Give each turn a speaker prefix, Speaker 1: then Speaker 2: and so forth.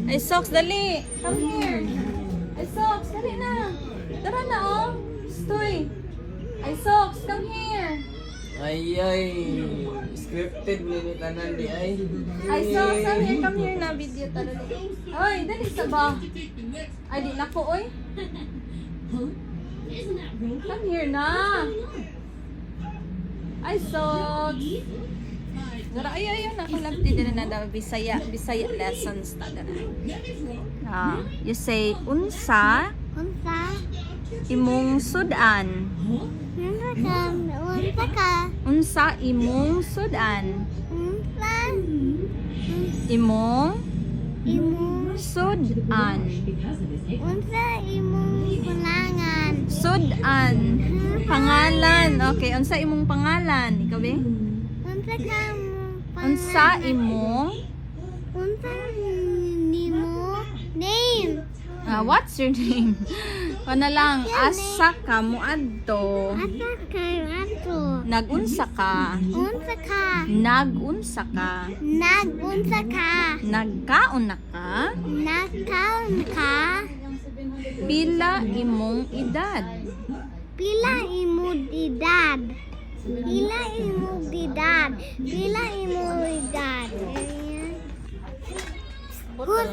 Speaker 1: Ay, Socks, dali. Come here. Ay, Socks, dali na. Tara na, oh. Stoy. Ay, Socks, come here.
Speaker 2: Ay, scripted ni tanan di ay.
Speaker 1: Ay, Socks, come here na. Video tara na. Ay, dali sa ba? Ay, di na ko, oy. Come here na. Ay, Socks. Zara, ay, nakalagti din na daw Bisaya lessons ta na. You say unsa imong sudan. Unsa imong sudan. Imong sudan. Sudan. Pangalan. Okay, unsa imong pangalan? Ikaw be? Unsa imong
Speaker 3: name?
Speaker 1: What's your name? Pana lang, asa ka mo adto? Nagunsa ka? Nagunsa ka? Nagkaon na ka? Pila imong edad?
Speaker 3: Pila imong edad?